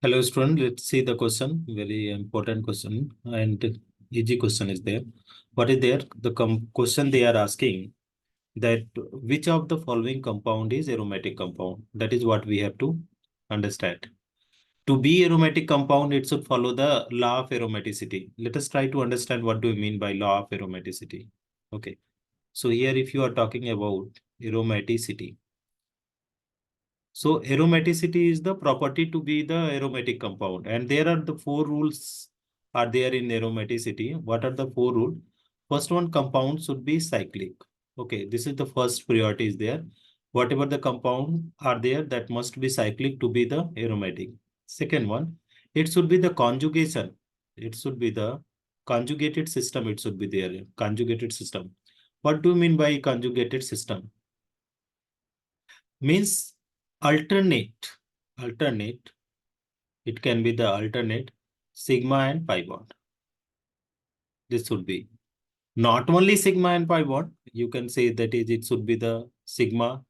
Hello, student. Let's see the question. Very important question and easy question is there. What is there? The question they are asking that which of the following compound is aromatic compound? That is what we have to understand. To be aromatic compound, it should follow the law of aromaticity. Let us try to understand what do we mean by law of aromaticity. Okay. So here, if you are talking about aromaticity, so aromaticity is the property to be the aromatic compound. And there are the four rules are there in aromaticity. What are the four rules? First one, compound should be cyclic. Okay, this is the first priority is there. Whatever the compound are there, that must be cyclic to be the aromatic. Second one, it should be the conjugation. It should be the conjugated system. It should be there. Conjugated system. What do you mean by conjugated system? Means alternate, it can be the alternate sigma and pi bond. This should be not only sigma and pi bond, you can say that is it should be the sigma,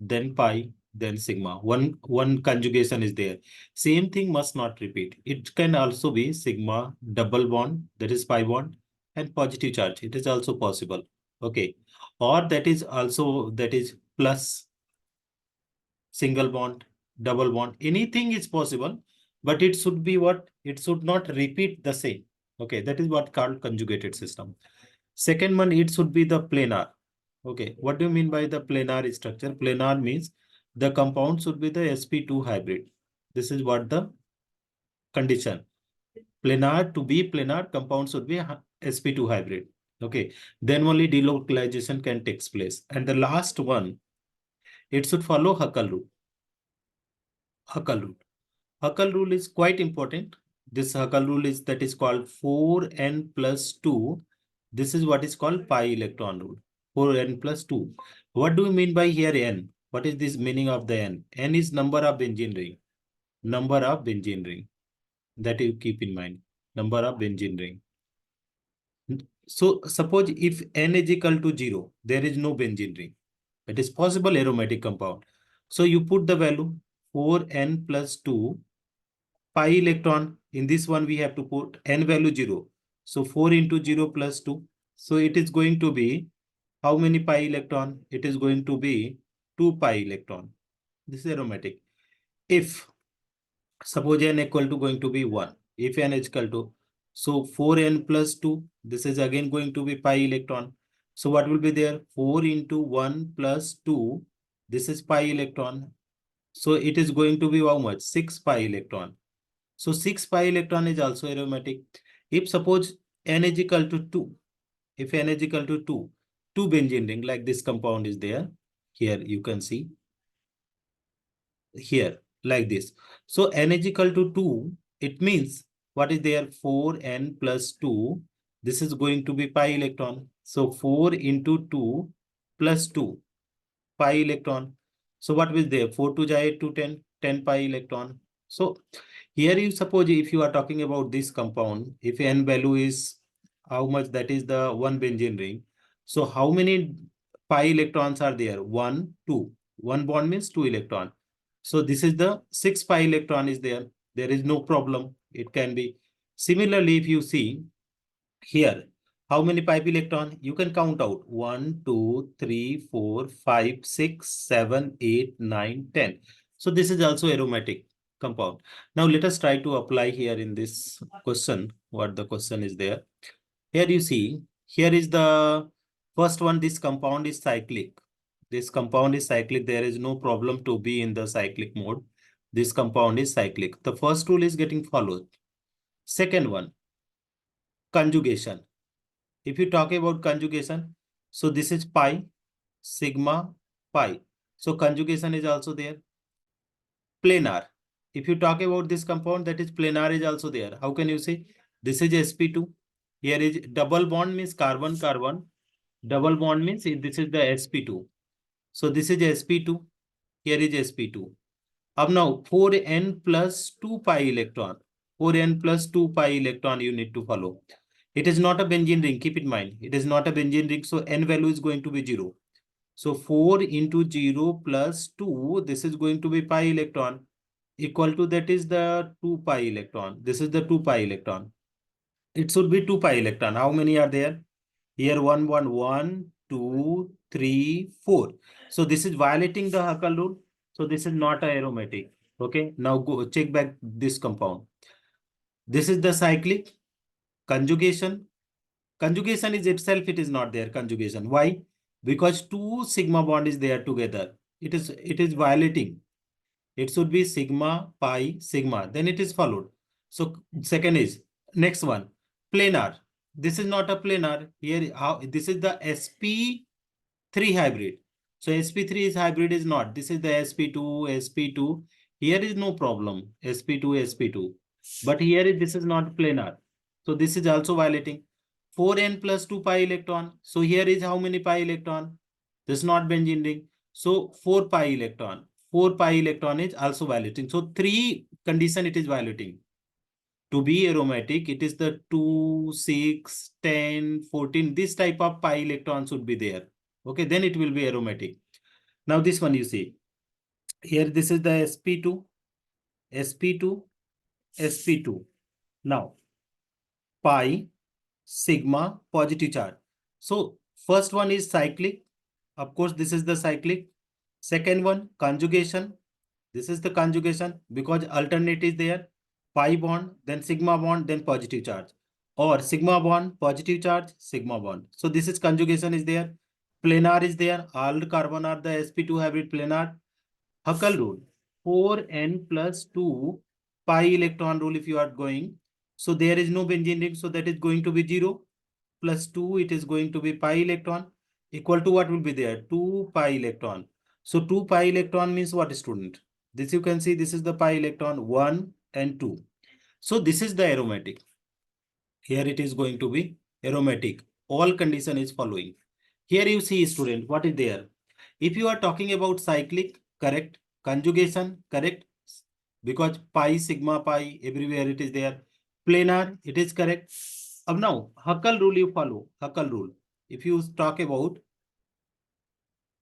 then pi, then sigma. One conjugation is there. Same thing must not repeat. It can also be sigma double bond, that is pi bond, and positive charge. It is also possible. Okay. Or that is also that is plus single bond, double bond, anything is possible, but it should be what? It should not repeat the same. Okay, that is what called conjugated system. Second one, it should be the planar. Okay, what do you mean by the planar structure? Planar means the compound should be the sp2 hybrid. This is what the condition. Planar, to be planar, compound should be sp2 hybrid. Okay, then only delocalization can take place. And the last one, it should follow Huckel rule. Huckel rule. Huckel rule is quite important. This Huckel rule is that is called 4n plus 2. This is what is called pi electron rule. 4n plus 2. What do you mean by here n? What is this meaning of the n? N is number of benzene ring. Number of benzene ring. That you keep in mind. Number of benzene ring. So suppose if n is equal to 0, there is no benzene ring. It is possible aromatic compound. So you put the value 4n plus 2 pi electron. In this one, we have to put n value 0. So 4 into 0 plus 2. So it is going to be how many pi electron? It is going to be 2 pi electron. This is aromatic. If suppose n equal to going to be 1. If n is equal to, so 4n plus 2, this is again going to be pi electron. So what will be there? 4 into 1 plus 2, this is pi electron. So it is going to be how much? 6 pi electron. So 6 pi electron is also aromatic. If suppose n is equal to 2, if n is equal to 2 benzene ring like this compound is there. Here you can see here like this. So n is equal to 2, it means what is there? 4n plus 2. This is going to be pi electron. So 4 into 2 plus 2 pi electron. So what will there? 4 to 8 to 10, 10 pi electron. So here you suppose if you are talking about this compound, if n value is how much, that is the one benzene ring. So how many pi electrons are there? 1, 2. One bond means 2 electron. So this is the 6 pi electron is there. There is no problem. It can be. Similarly, if you see here, how many pi electron? You can count out 1, 2, 3, 4, 5, 6, 7, 8, 9, 10. So this is also aromatic compound. Now let us try to apply here in this question what the question is there. Here you see, here is the first one, this compound is cyclic. This compound is cyclic. There is no problem to be in the cyclic mode. This compound is cyclic. The first rule is getting followed. Second one, conjugation. If you talk about conjugation, so this is pi, sigma, pi. So conjugation is also there. Planar. If you talk about this compound, that is planar is also there. How can you say? This is sp2. Here is double bond means carbon, carbon. Double bond means this is the sp2. So this is sp2. Here is sp2. Up now 4n plus 2 pi electron. 4n plus 2 pi electron you need to follow. It is not a benzene ring. Keep in mind. It is not a benzene ring. So n value is going to be 0. So 4 into 0 plus 2. This is going to be pi electron. equal to that is the 2 pi electron. This is the 2 pi electron. It should be 2 pi electron. How many are there? Here 1, 2, 3, 4. So this is violating the Huckel rule. So this is not aromatic. Okay. Now go check back this compound. This is the cyclic conjugation. Conjugation is itself, it is not there. Conjugation. Why? Because 2 sigma bond is there together. It is violating. It should be sigma, pi, sigma. Then it is followed. So second is next one, planar. This is not a planar. Here, how this is the sp3 hybrid. So sp3 is hybrid is not. This is the sp2, sp2. Here is no problem. sp2, sp2. But here this is not planar. So this is also violating. 4n plus 2 pi electron. So here is how many pi electron? This is not benzene ring. So 4 pi electron. 4 pi electron is also violating. So 3 condition it is violating. To be aromatic, it is the 2, 6, 10, 14. This type of pi electron should be there. Okay, then it will be aromatic. Now this one you see. Here this is the sp2, sp2, sp2. Now pi, sigma, positive charge. So first one is cyclic. Of course, this is the cyclic. Second one, conjugation. This is the conjugation because alternate is there. Pi bond, then sigma bond, then positive charge. Or sigma bond, positive charge, sigma bond. So this is conjugation is there. Planar is there. All carbon are the sp2 hybrid planar. Huckel rule. 4n plus 2 pi electron rule if you are going. So there is no benzene ring. So that is going to be 0. Plus 2, it is going to be pi electron. Equal to what will be there? 2 pi electron. So 2 pi electron means what, student? This you can see, this is the pi electron 1 and 2. So this is the aromatic. Here it is going to be aromatic. All condition is following. Here you see, student, what is there? If you are talking about cyclic, correct. Conjugation, correct. Because pi, sigma, pi, everywhere it is there. Planar, it is correct. Now, Huckel rule you follow. Huckel rule. If you talk about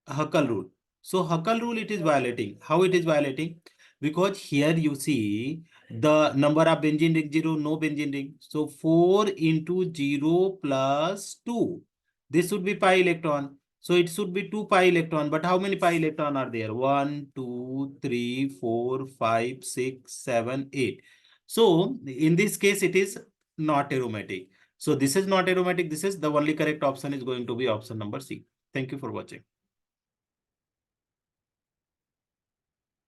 Huckel rule. So Huckel rule it is violating. How it is violating? Because here you see the number of benzene ring 0, no benzene ring. So 4 into 0 plus 2. This should be pi electron. So it should be 2 pi electron. But how many pi electron are there? 1, 2, 3, 4, 5, 6, 7, 8. So in this case, it is not aromatic. So this is not aromatic. This is the only correct option is going to be option number C. Thank you for watching.